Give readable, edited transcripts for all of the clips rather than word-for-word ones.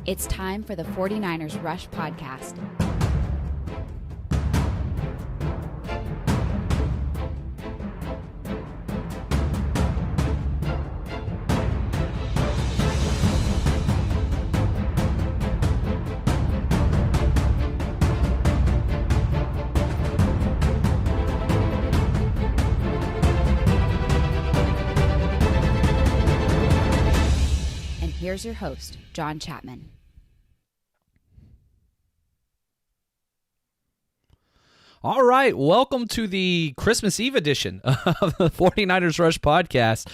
It's time for the 49ers Rush podcast. And here's your host, John Chapman. All right, welcome to the Christmas Eve edition of the 49ers Rush podcast.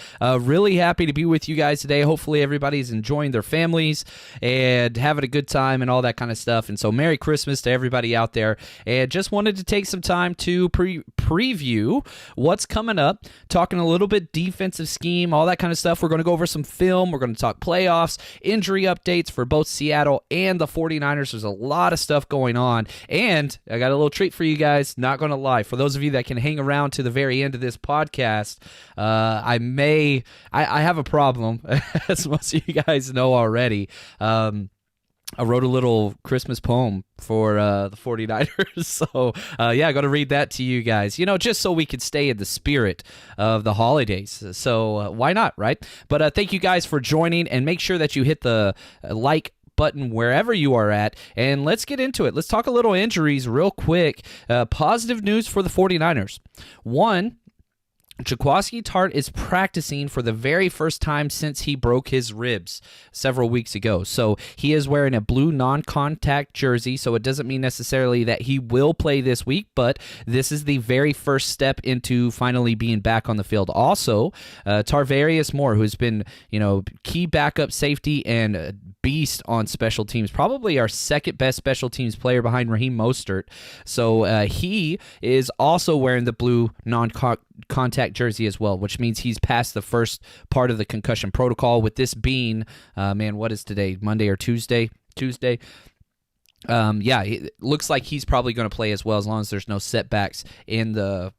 Really happy to be with you guys today. Hopefully everybody's enjoying their families and having a good time and all that kind of stuff. And so Merry Christmas to everybody out there. And just wanted to take some time to preview what's coming up, talking a little bit defensive scheme, all that kind of stuff. We're going to go over some film. We're going to talk playoffs, injury updates for both Seattle and the 49ers. There's a lot of stuff going on. And I got a little treat for you guys. Not going to lie. For those of you that can hang around to the very end of this podcast, I have a problem, as most of you guys know already. I wrote a little Christmas poem for the 49ers. So, I got to read that to you guys, just so we could stay in the spirit of the holidays. So, why not, right? But thank you guys for joining, and make sure that you hit the like button wherever you are at, and let's get into it. Let's talk a little injuries real quick. Positive news for the 49ers. One, Jaquiski Tartt is practicing for the very first time since he broke his ribs several weeks ago. So he is wearing a blue non-contact jersey, so it doesn't mean necessarily that he will play this week, but this is the very first step into finally being back on the field. Also, Tarvarius Moore, who's been, key backup safety and beast on special teams, probably our second best special teams player behind Raheem Mostert. So he is also wearing the blue non-contact jersey as well, which means he's passed the first part of the concussion protocol, with this being, what is today, Monday or Tuesday? Tuesday. It looks like he's probably going to play as well, as long as there's no setbacks in the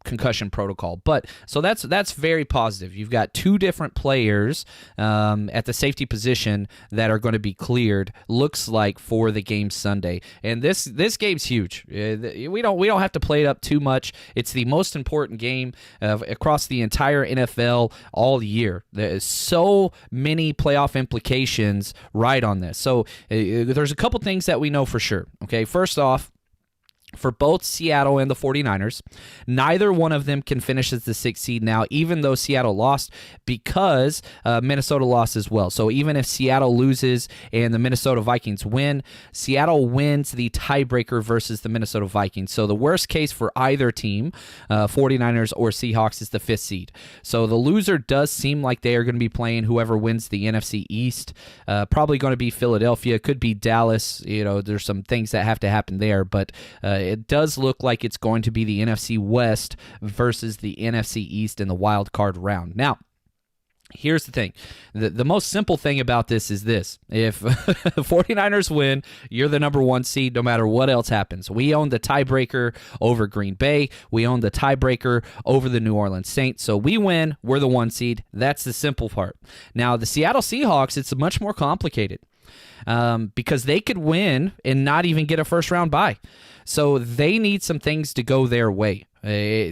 concussion protocol. But so that's very positive. You've got two different players at the safety position that are going to be cleared, looks like, for the game Sunday. And this game's huge. We don't have to play it up too much. It's the most important game across the entire NFL all year. There's so many playoff implications right on this. So there's a couple things that we know for sure. Okay, first off, for both Seattle and the 49ers, neither one of them can finish as the 6th seed now, even though Seattle lost, because Minnesota lost as well. So even if Seattle loses and the Minnesota Vikings win, Seattle wins the tiebreaker versus the Minnesota Vikings. So the worst case for either team, 49ers or Seahawks, is the 5th seed. So the loser does seem like they are going to be playing whoever wins the NFC East. Probably going to be Philadelphia, could be Dallas. There's some things that have to happen there, but it does look like it's going to be the NFC West versus the NFC East in the wild card round. Now, here's the thing. The most simple thing about this is this. If the 49ers win, you're the number 1 seed no matter what else happens. We own the tiebreaker over Green Bay. We own the tiebreaker over the New Orleans Saints. So we win, we're the 1 seed. That's the simple part. Now, the Seattle Seahawks, it's much more complicated. Because they could win and not even get a first-round bye. So they need some things to go their way.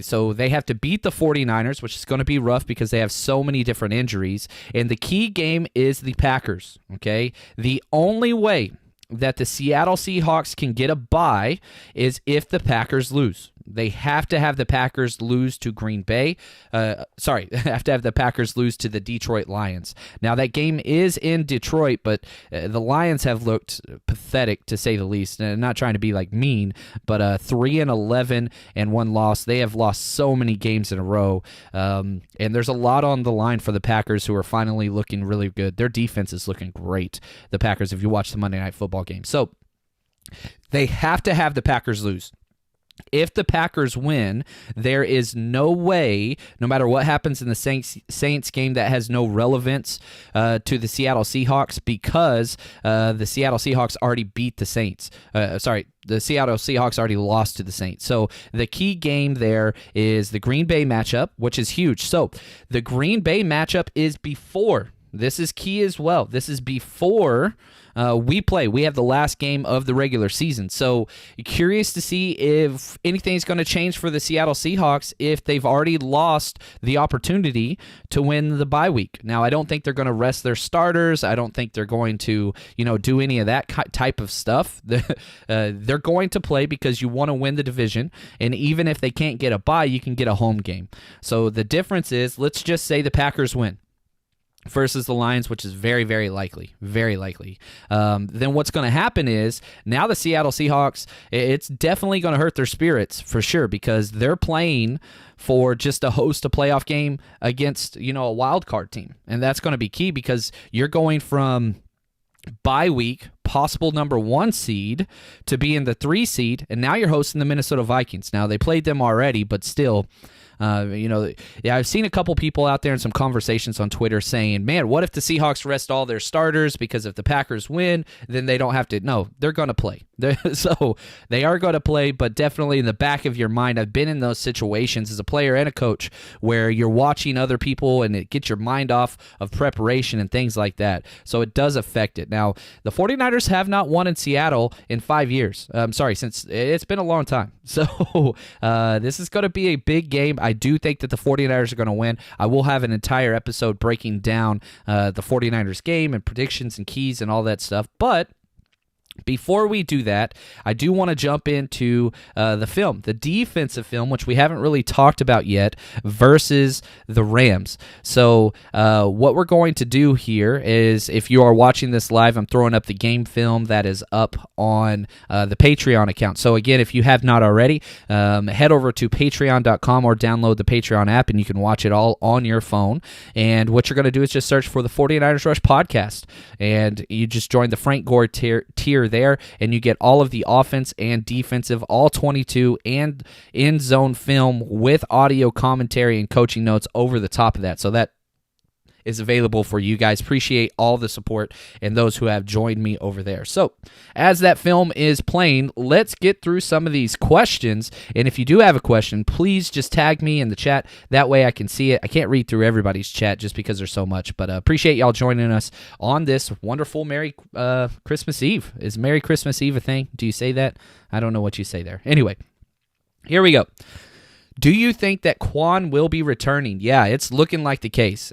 So they have to beat the 49ers, which is going to be rough because they have so many different injuries. And the key game is the Packers, okay? The only way that the Seattle Seahawks can get a bye is if the Packers lose. They have to have the Packers lose to Green Bay. Have to have the Packers lose to the Detroit Lions. Now, that game is in Detroit, but the Lions have looked pathetic, to say the least. And I'm not trying to be mean, but 3-11 and 1 loss. They have lost so many games in a row. And there's a lot on the line for the Packers, who are finally looking really good. Their defense is looking great, the Packers, if you watch the Monday Night Football game. So they have to have the Packers lose. If the Packers win, there is no way, no matter what happens in the Saints game, that has no relevance to the Seattle Seahawks, because the Seattle Seahawks already beat the Saints. The Seattle Seahawks already lost to the Saints. So the key game there is the Green Bay matchup, which is huge. So the Green Bay matchup is before This is key as well. This is before we play. We have the last game of the regular season. So curious to see if anything's going to change for the Seattle Seahawks if they've already lost the opportunity to win the bye week. Now, I don't think they're going to rest their starters. I don't think they're going to, do any of that type of stuff. They're going to play because you want to win the division, and even if they can't get a bye, you can get a home game. So the difference is, let's just say the Packers win versus the Lions, which is very, very likely, very likely. Then what's going to happen is, now the Seattle Seahawks, it's definitely going to hurt their spirits for sure, because they're playing for just to host a playoff game against, a wild card team. And that's going to be key, because you're going from bye week, possible number 1 seed, to being the 3 seed, and now you're hosting the Minnesota Vikings. Now, they played them already, but still, I've seen a couple people out there in some conversations on Twitter saying, man, what if the Seahawks rest all their starters, because if the Packers win, then they don't have to. No, they're going to play. So they are going to play, but definitely in the back of your mind, I've been in those situations as a player and a coach where you're watching other people and it gets your mind off of preparation and things like that. So it does affect it. Now, the 49ers have not won in Seattle in 5 years. Since it's been a long time. So this is going to be a big game. I do think that the 49ers are going to win. I will have an entire episode breaking down the 49ers game and predictions and keys and all that stuff. But before we do that, I do want to jump into the film, the defensive film, which we haven't really talked about yet, versus the Rams. So what we're going to do here is, if you are watching this live, I'm throwing up the game film that is up on the Patreon account. So again, if you have not already, head over to patreon.com or download the Patreon app, and you can watch it all on your phone. And what you're going to do is just search for the 49ers Rush podcast, and you just join the Frank Gore tier there, and you get all of the offense and defensive, all 22 and in zone film with audio commentary and coaching notes over the top of that. So that is available for you guys. Appreciate all the support and those who have joined me over there. So as that film is playing, let's get through some of these questions. And if you do have a question, please just tag me in the chat. That way I can see it. I can't read through everybody's chat just because there's so much, but appreciate y'all joining us on this wonderful Merry Christmas Eve. Is Merry Christmas Eve a thing? Do you say that? I don't know what you say there. Anyway, here we go. Do you think that Quan will be returning? Yeah, it's looking like the case.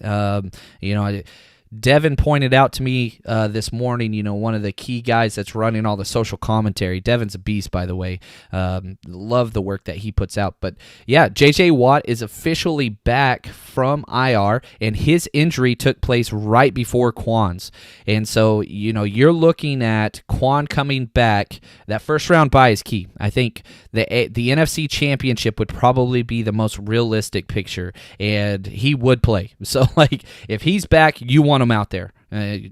Devin pointed out to me this morning, one of the key guys that's running all the social commentary. Devin's a beast, by the way. Love the work that he puts out. But yeah, J.J. Watt is officially back from IR, and his injury took place right before Quan's. And so, you're looking at Quan coming back. That first round bye is key. I think the NFC Championship would probably be the most realistic picture, and he would play. So, if he's back, you want him out there.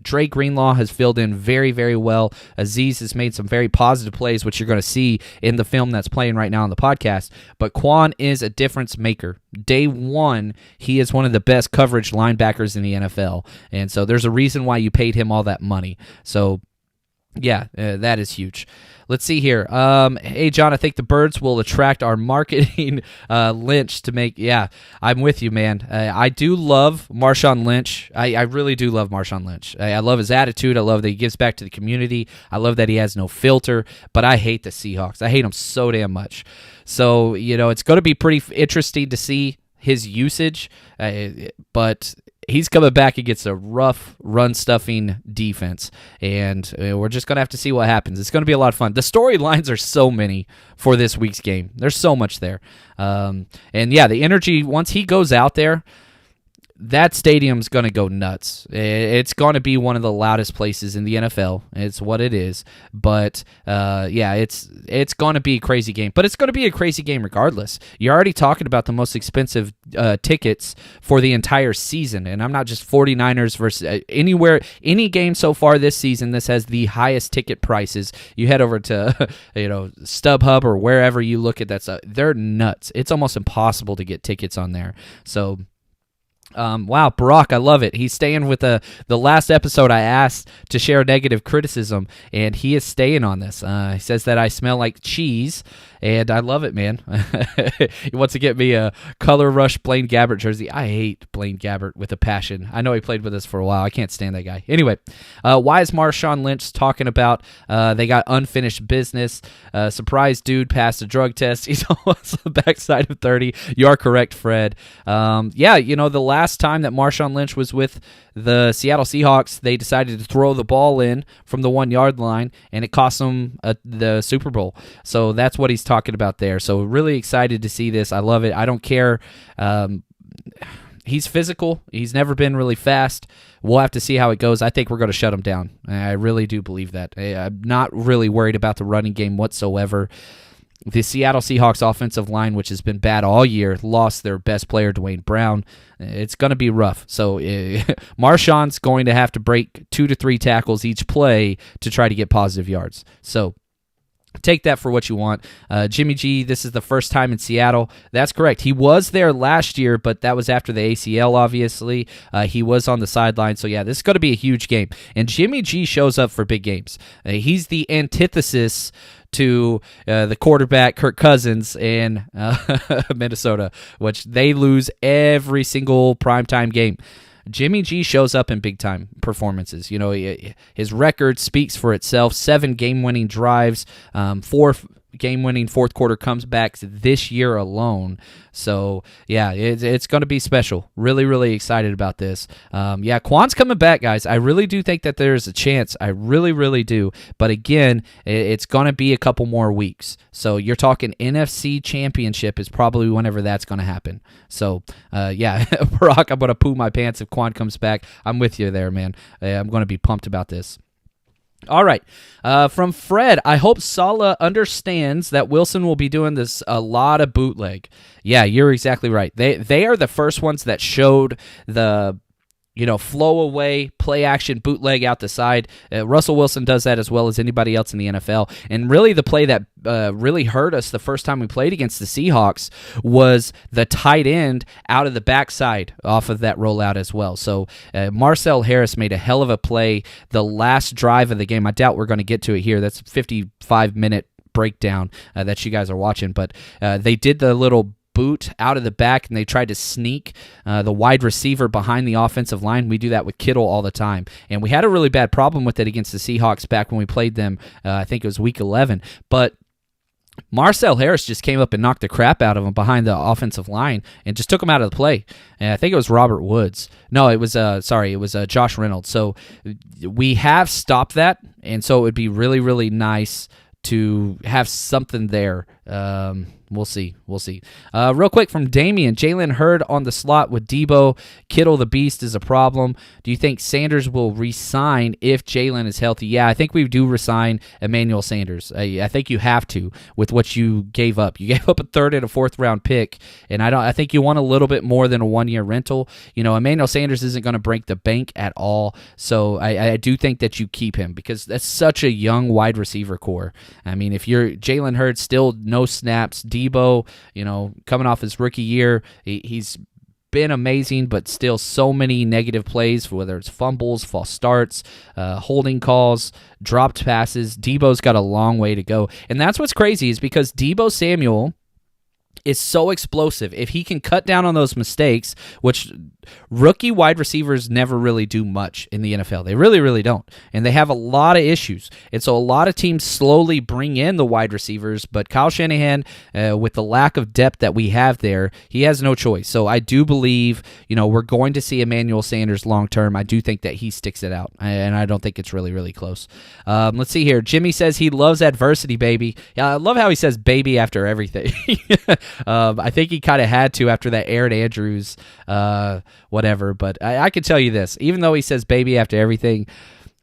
Dre Greenlaw has filled in very, very well. Azeez has made some very positive plays, which you're going to see in the film that's playing right now on the podcast. But Quan is a difference maker. Day one, he is one of the best coverage linebackers in the NFL. And so there's a reason why you paid him all that money. So, yeah, that is huge. Let's see here. Hey, John, I think the Birds will attract our marketing Lynch to make... Yeah, I'm with you, man. I do love Marshawn Lynch. I really do love Marshawn Lynch. I love his attitude. I love that he gives back to the community. I love that he has no filter, but I hate the Seahawks. I hate them so damn much. So, it's going to be pretty interesting to see his usage, but... he's coming back against a rough run-stuffing defense, and we're just going to have to see what happens. It's going to be a lot of fun. The storylines are so many for this week's game. There's so much there. And, yeah, the energy, once he goes out there, that stadium's going to go nuts. It's going to be one of the loudest places in the NFL. It's what it is. But, yeah, it's going to be a crazy game. But it's going to be a crazy game regardless. You're already talking about the most expensive tickets for the entire season. And I'm not just 49ers versus any game so far this season. This has the highest ticket prices. You head over to, StubHub or wherever you look at that stuff. They're nuts. It's almost impossible to get tickets on there. So... wow, Barack, I love it. He's staying with the last episode I asked to share negative criticism, and he is staying on this. He says that I smell like cheese, and I love it, man. He wants to get me a Color Rush Blaine Gabbert jersey. I hate Blaine Gabbert with a passion. I know he played with us for a while. I can't stand that guy. Anyway, why is Marshawn Lynch talking about they got unfinished business? Surprise dude passed a drug test. He's almost on the backside of 30. You are correct, Fred. The last time that Marshawn Lynch was with the Seattle Seahawks, they decided to throw the ball in from the 1-yard line, and it cost them the Super Bowl. So that's what he's talking about there. So really excited to see this. I love it. I don't care. He's physical. He's never been really fast. We'll have to see how it goes. I think we're going to shut him down. I really do believe that. I'm not really worried about the running game whatsoever. The Seattle Seahawks offensive line, which has been bad all year, lost their best player, Dwayne Brown. It's going to be rough. So Marshawn's going to have to break 2 to 3 tackles each play to try to get positive yards. So take that for what you want. Jimmy G, this is the first time in Seattle. That's correct. He was there last year, but that was after the ACL, obviously. He was on the sideline. So, yeah, this is going to be a huge game. And Jimmy G shows up for big games. He's the antithesis to the quarterback Kirk Cousins in Minnesota, which they lose every single primetime game. Jimmy G shows up in big-time performances. You know, his record speaks for itself. 7 game-winning drives, 4 game-winning fourth-quarter comebacks this year alone. So, yeah, it's going to be special. Really, really excited about this. Quan's coming back, guys. I really do think that there's a chance. I really, really do. But, again, it's going to be a couple more weeks. So, you're talking NFC Championship is probably whenever that's going to happen. So, Barack, I'm going to poo my pants if Quan comes back. I'm with you there, man. I'm going to be pumped about this. All right. From Fred, I hope Saleh understands that Wilson will be doing this a lot of bootleg. Yeah, you're exactly right. They are the first ones that showed the flow away, play action, bootleg out the side. Russell Wilson does that as well as anybody else in the NFL. And really the play that really hurt us the first time we played against the Seahawks was the tight end out of the backside off of that rollout as well. So Marcel Harris made a hell of a play the last drive of the game. I doubt we're going to get to it here. That's a 55-minute breakdown that you guys are watching. But they did the little boot out of the back, and they tried to sneak the wide receiver behind the offensive line. We do that with Kittle all the time, and we had a really bad problem with it against the Seahawks back when we played them. I think it was week 11, but Marcel Harris just came up and knocked the crap out of him behind the offensive line and just took him out of the play. And I think it was Robert Woods. No, it was Josh Reynolds. So we have stopped that, and so it would be really, really nice to have something there. We'll see. Real quick from Damian, Jalen Hurd on the slot with Debo. Kittle the Beast is a problem. Do you think Sanders will re-sign if Jalen is healthy? Yeah, I think we do re-sign Emmanuel Sanders. I think you have to with what you gave up. You gave up a 3rd and a 4th round pick, and I think you want a little bit more than a 1-year rental. Emmanuel Sanders isn't going to break the bank at all, so I do think that you keep him because that's such a young wide receiver core. I mean, if you're Jalen Hurd, still no snaps. Debo, coming off his rookie year, he's been amazing, but still so many negative plays, whether it's fumbles, false starts, holding calls, dropped passes. Debo's got a long way to go. And that's what's crazy is because Debo Samuel is so explosive. If he can cut down on those mistakes, which rookie wide receivers never really do much in the NFL. They really, really don't. And they have a lot of issues. And so a lot of teams slowly bring in the wide receivers, but Kyle Shanahan, with the lack of depth that we have there, he has no choice. So I do believe, we're going to see Emmanuel Sanders long term. I do think that he sticks it out, and I don't think it's really, really close. Let's see here. Jimmy says he loves adversity, baby. Yeah, I love how he says baby after everything. I think he kind of had to after that Aaron Andrews whatever, but I can tell you this, even though he says baby after everything,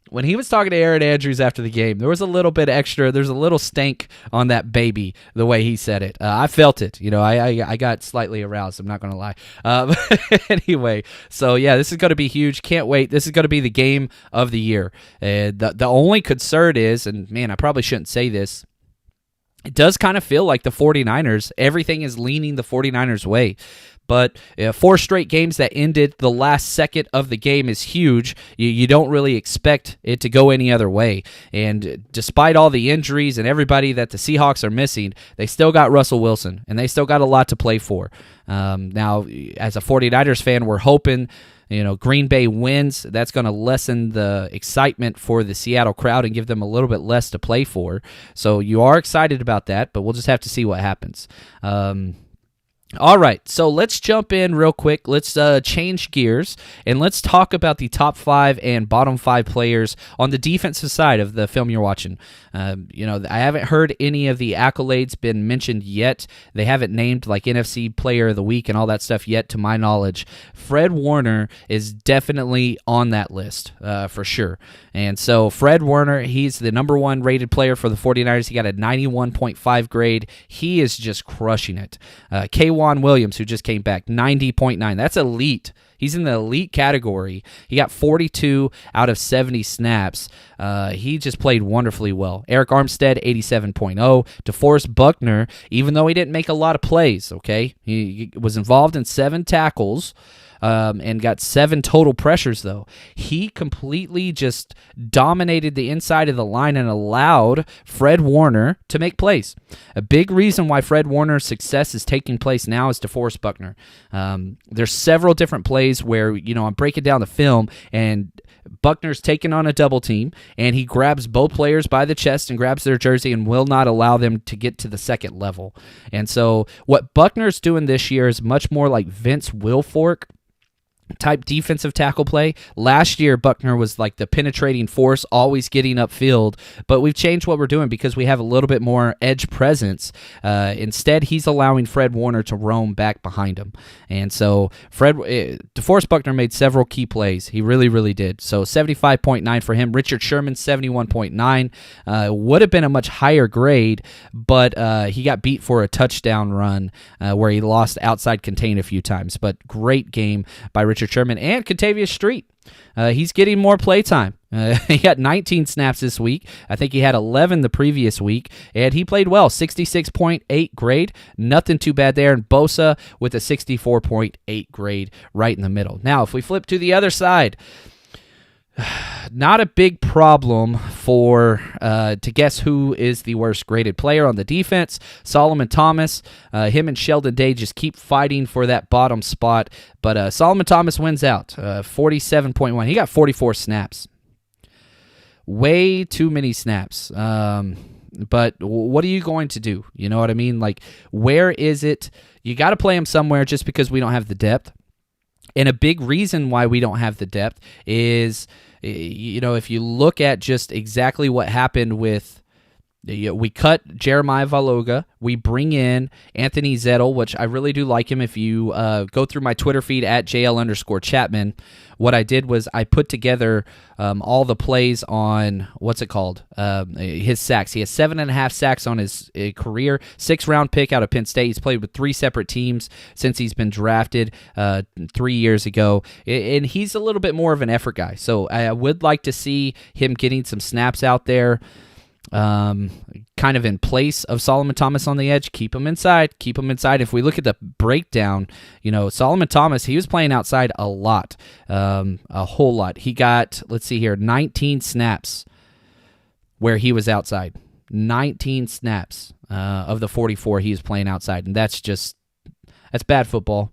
when he was talking to Aaron Andrews after the game, there was a little bit extra, there's a little stank on that baby, the way he said it. I felt it, I got slightly aroused, I'm not going to lie. Anyway, so yeah, this is going to be huge, can't wait. This is going to be the game of the year. The only concern is, and man, I probably shouldn't say this, it does kind of feel like the 49ers, everything is leaning the 49ers' way. But 4 straight games that ended the last second of the game is huge. You don't really expect it to go any other way. And despite all the injuries and everybody that the Seahawks are missing, they still got Russell Wilson, and they still got a lot to play for. Now, as a 49ers fan, we're hoping Green Bay wins. That's going to lessen the excitement for the Seattle crowd and give them a little bit less to play for. So you are excited about that, but we'll just have to see what happens. All right, so let's jump in real quick. Let's change gears, and let's talk about the top 5 and bottom 5 players on the defensive side of the film you're watching. I haven't heard any of the accolades been mentioned yet. They haven't named like NFC Player of the Week and all that stuff yet, to my knowledge. Fred Warner is definitely on that list for sure. And so Fred Warner, he's the number 1 rated player for the 49ers. He got a 91.5 grade. He is just crushing it. K'Wan Williams, who just came back, 90.9. That's elite. He's in the elite category. He got 42 out of 70 snaps. He just played wonderfully well. Eric Armstead, 87.0. DeForest Buckner, even though he didn't make a lot of plays, okay? He was involved in 7 tackles. And got 7 total pressures, though. He completely just dominated the inside of the line and allowed Fred Warner to make plays. A big reason why Fred Warner's success is taking place now is DeForest Buckner. There's several different plays where, I'm breaking down the film, and Buckner's taken on a double team, and he grabs both players by the chest and grabs their jersey and will not allow them to get to the second level. And so what Buckner's doing this year is much more like Vince Wilfork type defensive tackle play. Last year, Buckner was like the penetrating force, always getting upfield, but we've changed what we're doing because we have a little bit more edge presence. Instead, he's allowing Fred Warner to roam back behind him. And so DeForest Buckner made several key plays. He really, really did. So 75.9 for him. Richard Sherman, 71.9. Would have been a much higher grade, but he got beat for a touchdown run where he lost outside contain a few times. But great game by Richard Sherman and Kentavious Street. He's getting more playtime. He got 19 snaps this week. I think he had 11 the previous week, and he played well. 66.8 grade. Nothing too bad there. And Bosa with a 64.8 grade right in the middle. Now, if we flip to the other side, not a big problem to guess who is the worst graded player on the defense. Solomon Thomas, him and Sheldon Day just keep fighting for that bottom spot, but Solomon Thomas wins out, 47.1. He got 44 snaps. Way too many snaps. But what are you going to do? You know what I mean? Like, where is it? You got to play him somewhere just because we don't have the depth. And a big reason why we don't have the depth is, if you look at just exactly what happened with, we cut Jeremiah Valoga, we bring in Anthony Zettel, which I really do like him. If you go through my Twitter feed at JL_Chapman, what I did was I put together all the plays on, his sacks. He has 7.5 sacks on his career, 6th-round pick out of Penn State. He's played with 3 separate teams since he's been drafted 3 years ago, and he's a little bit more of an effort guy. So I would like to see him getting some snaps out there, kind of in place of Solomon Thomas on the edge. Keep him inside. If we look at the breakdown, Solomon Thomas, he was playing outside a lot, a whole lot. He got, 19 snaps where he was outside. 19 snaps of the 44 he was playing outside, and that's bad football.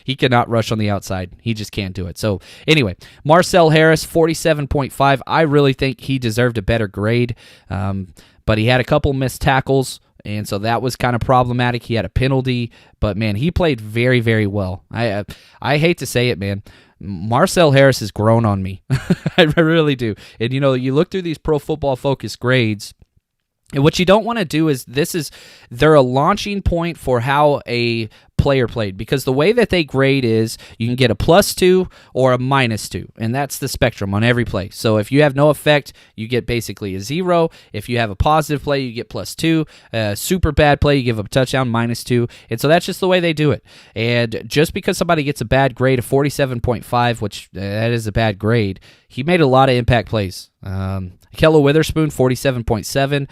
He cannot rush on the outside. He just can't do it. So anyway, Marcel Harris, 47.5. I really think he deserved a better grade, but he had a couple missed tackles, and so that was kind of problematic. He had a penalty, but man, he played very, very well. I hate to say it, man. Marcel Harris has grown on me. I really do. And you look through these Pro Football Focus grades, and what you don't want to do is they're a launching point for how a player played, because the way that they grade is you can get a +2 or a -2, and that's the spectrum on every play. So if you have no effect, you get basically a 0. If you have a positive play, you get +2. Super bad play, you give up a touchdown, -2. And so that's just the way they do it. And just because somebody gets a bad grade of 47.5, which that is a bad grade, he made a lot of impact plays. Ahkello Witherspoon, 47.7.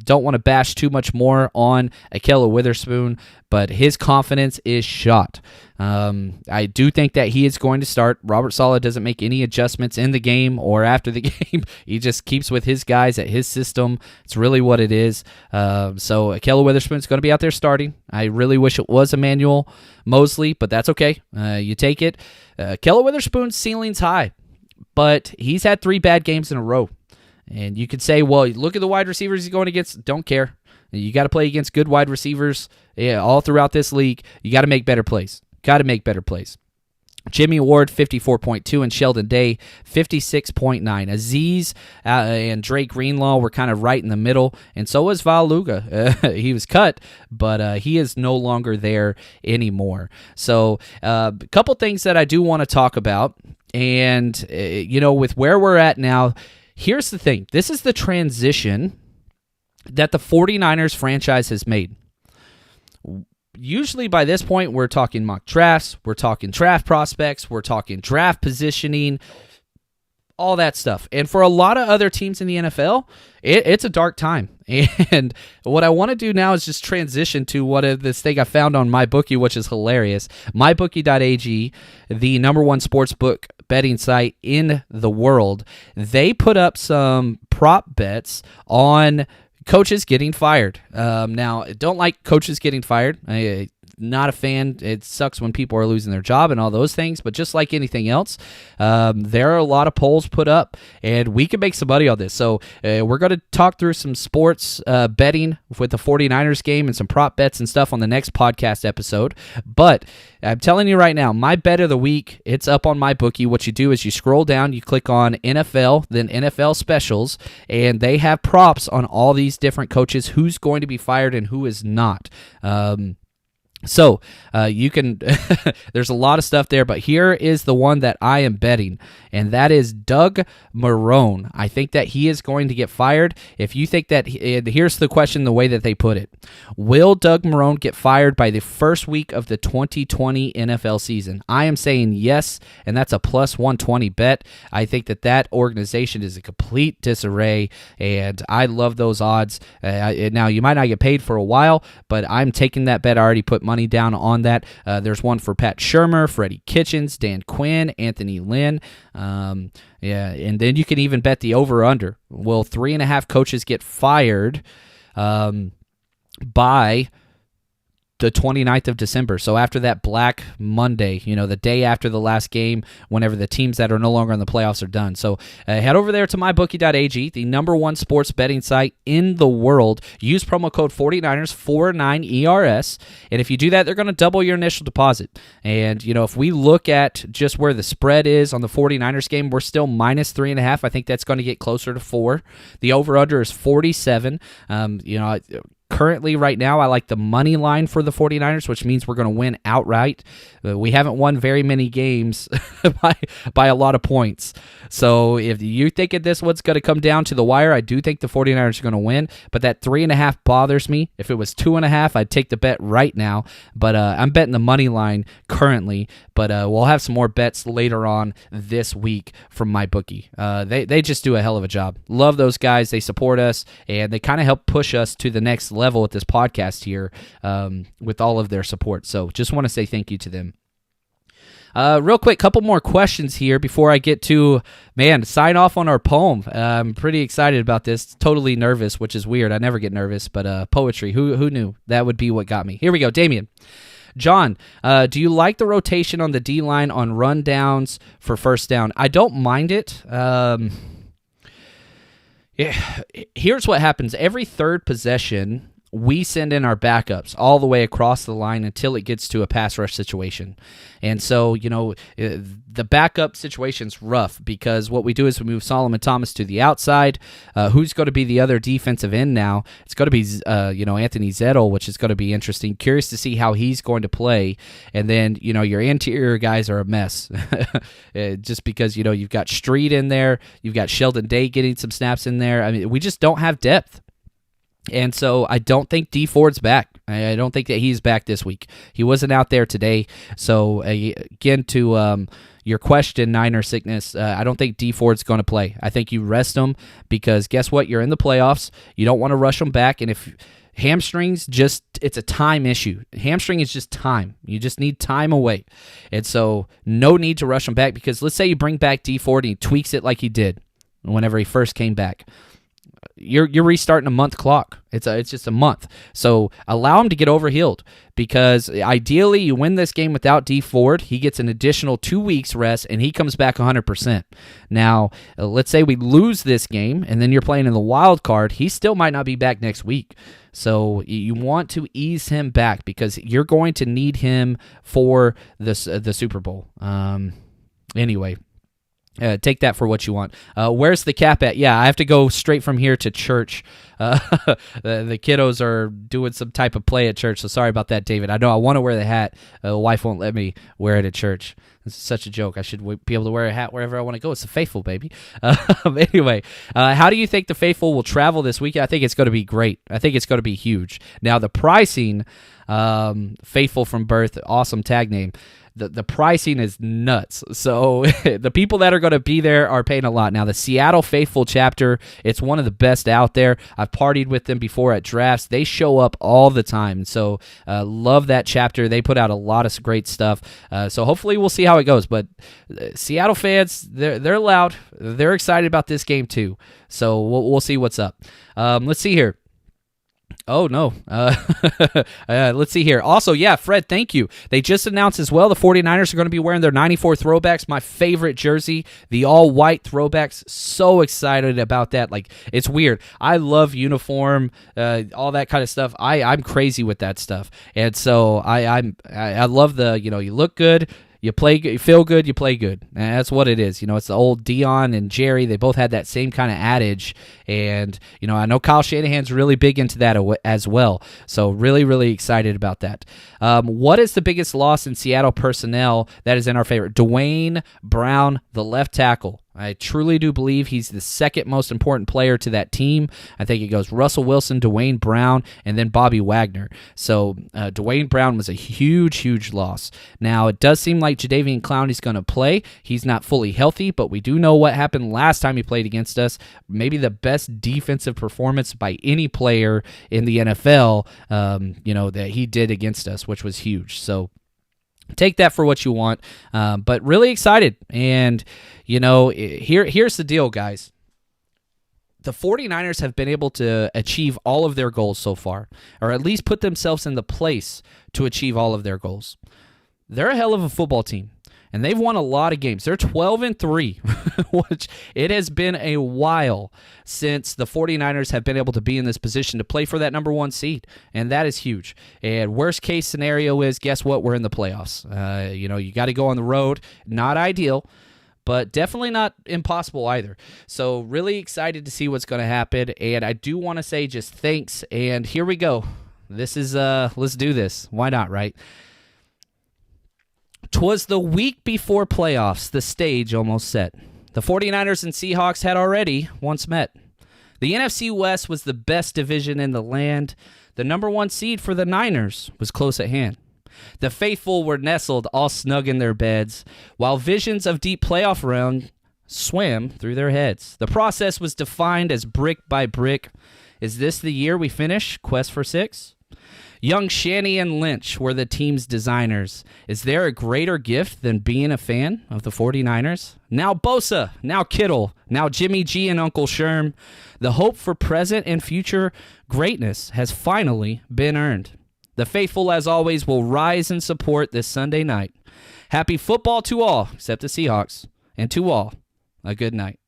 Don't want to bash too much more on Ahkello Witherspoon, but his confidence confidence is shot. I do think that he is going to start. Robert Saleh doesn't make any adjustments in the game or after the game. He just keeps with his guys at his system. It's really what it is. So Ahkello Witherspoon's going to be out there starting. I really wish it was Emmanuel Moseley, but that's okay. You take it. Ahkello Witherspoon's ceiling's high, but he's had 3 bad games in a row. And you could say, well, look at the wide receivers he's going against. Don't care. You got to play against good wide receivers all throughout this league. You got to make better plays. Jimmy Ward, 54.2, and Sheldon Day, 56.9. Aziz and Drake Greenlaw were kind of right in the middle, and so was Val Luga. He was cut, but he is no longer there anymore. So a couple things that I do want to talk about, and with where we're at now, here's the thing. This is the transition that the 49ers franchise has made. Usually by this point, we're talking mock drafts, we're talking draft prospects, we're talking draft positioning, all that stuff. And for a lot of other teams in the NFL, it's a dark time. And what I want to do now is just transition to this thing I found on MyBookie, which is hilarious. MyBookie.ag, the number one sportsbook betting site in the world, they put up some prop bets on coaches getting fired. Now, I don't like coaches getting fired. Not a fan. It sucks when people are losing their job and all those things, but just like anything else, there are a lot of polls put up, and we can make some money on this. So we're going to talk through some sports betting with the 49ers game and some prop bets and stuff on the next podcast episode. But I'm telling you right now, my bet of the week, it's up on MyBookie. What you do is you scroll down, you click on NFL, then NFL specials, and they have props on all these different coaches, who's going to be fired and who is not. So you can, there's a lot of stuff there, but here is the one that I am betting, and that is Doug Marrone. I think that he is going to get fired. If you think that, here's the question, the way that they put it. Will Doug Marrone get fired by the first week of the 2020 NFL season? I am saying yes, and that's a plus 120 bet. I think that organization is a complete disarray, and I love those odds. Now, you might not get paid for a while, but I'm taking that bet. I already put money down on that. There's one for Pat Shurmur, Freddie Kitchens, Dan Quinn, Anthony Lynn. And then you can even bet the over-under. Will 3.5 coaches get fired by the 29th of December? So after that Black Monday, the day after the last game, whenever the teams that are no longer in the playoffs are done. So head over there to mybookie.ag, the number one sports betting site in the world. Use promo code 49ers, 49ERS. And if you do that, they're going to double your initial deposit. And, if we look at just where the spread is on the 49ers game, we're still minus 3.5. I think that's going to get closer to 4. The over-under is 47. Currently, right now, I like the money line for the 49ers, which means we're going to win outright. We haven't won very many games by a lot of points. So if you think this one's going to come down to the wire, I do think the 49ers are going to win, but that 3.5 bothers me. If it was 2.5, I'd take the bet right now, but I'm betting the money line currently, but we'll have some more bets later on this week from MyBookie. They just do a hell of a job. Love those guys. They support us, and they kind of help push us to the next level with this podcast here with all of their support. So just want to say thank you to them. Real quick, couple more questions here before I get to, sign off on our poem. I'm pretty excited about this. Totally nervous, which is weird. I never get nervous, but poetry, who knew? That would be what got me. Here we go, Damian. John, do you like the rotation on the D-line on rundowns for first down? I don't mind it. Here's what happens. Every third possession, we send in our backups all the way across the line until it gets to a pass rush situation. And so, the backup situation's rough because what we do is we move Solomon Thomas to the outside. Who's going to be the other defensive end now? It's going to be, Anthony Zettel, which is going to be interesting. Curious to see how he's going to play. And then, your interior guys are a mess. Just because, you've got Street in there. You've got Sheldon Day getting some snaps in there. I mean, we just don't have depth. And so I don't think D Ford's back. I don't think that he's back this week. He wasn't out there today. So again, to your question, Niner sickness, I don't think D Ford's going to play. I think you rest him because guess what? You're in the playoffs. You don't want to rush him back. And if Hamstrings, it's a time issue. Hamstring is just time. You just need time away. And so no need to rush him back, because let's say you bring back DeForest and he tweaks it like he did whenever he first came back. You're restarting a month clock. It's just a month. So allow him to get overhealed, because ideally you win this game without DeForest. He gets an additional 2 weeks rest and he comes back 100%. Now, let's say we lose this game and then you're playing in the wild card. He still might not be back next week. So you want to ease him back, because you're going to need him for the Super Bowl. Anyway. Take that for what you want. Where's the cap at? Yeah, I have to go straight from here to church. The kiddos are doing some type of play at church, so sorry about that, David. I know I want to wear the hat. The wife won't let me wear it at church. It's such a joke. I should be able to wear a hat wherever I want to go. It's the faithful, baby. Anyway, how do you think the faithful will travel this week? I think it's going to be great. I think it's going to be huge. Now, the pricing, faithful from birth, awesome tag name. The pricing is nuts. So the people that are going to be there are paying a lot. Now, the Seattle Faithful chapter, it's one of the best out there. I've partied with them before at drafts. They show up all the time. So love that chapter. They put out a lot of great stuff. So hopefully we'll see how it goes. But Seattle fans, they're loud. They're excited about this game too. So we'll see what's up. Let's see here. Oh, no. Let's see here. Also, yeah, Fred, thank you. They just announced as well the 49ers are going to be wearing their 94 throwbacks, my favorite jersey, the all-white throwbacks. So excited about that. Like, it's weird. I love uniform, all that kind of stuff. I'm crazy with that stuff. And so I love the, you look good. You feel good, you play good. And that's what it is. It's the old Dion and Jerry. They both had that same kind of adage. And, I know Kyle Shanahan's really big into that as well. So really, really excited about that. What is the biggest loss in Seattle personnel that is in our favor? Dwayne Brown, the left tackle. I truly do believe he's the second most important player to that team. I think it goes Russell Wilson, Dwayne Brown, and then Bobby Wagner. So Dwayne Brown was a huge, huge loss. Now, it does seem like Jadeveon Clowney's going to play. He's not fully healthy, but we do know what happened last time he played against us. Maybe the best defensive performance by any player in the NFL, that he did against us, which was huge. So take that for what you want, but really excited. And, here's the deal, guys. The 49ers have been able to achieve all of their goals so far, or at least put themselves in the place to achieve all of their goals. They're a hell of a football team, and they've won a lot of games. They're 12-3, which it has been a while since the 49ers have been able to be in this position to play for that number one seed, and that is huge. And worst case scenario is, guess what? We're in the playoffs. You got to go on the road. Not ideal, but definitely not impossible either. So really excited to see what's going to happen, and I do want to say just thanks, and here we go. This is, let's do this. Why not, right? 'Twas the week before playoffs, the stage almost set. The 49ers and Seahawks had already once met. The NFC West was the best division in the land. The number one seed for the Niners was close at hand. The faithful were nestled all snug in their beds, while visions of deep playoff round swam through their heads. The process was defined as brick by brick. Is this the year we finish Quest for Six? Young Shanny and Lynch were the team's designers. Is there a greater gift than being a fan of the 49ers? Now Bosa, now Kittle, now Jimmy G and Uncle Sherm. The hope for present and future greatness has finally been earned. The faithful, as always, will rise in support this Sunday night. Happy football to all, except the Seahawks, and to all, a good night.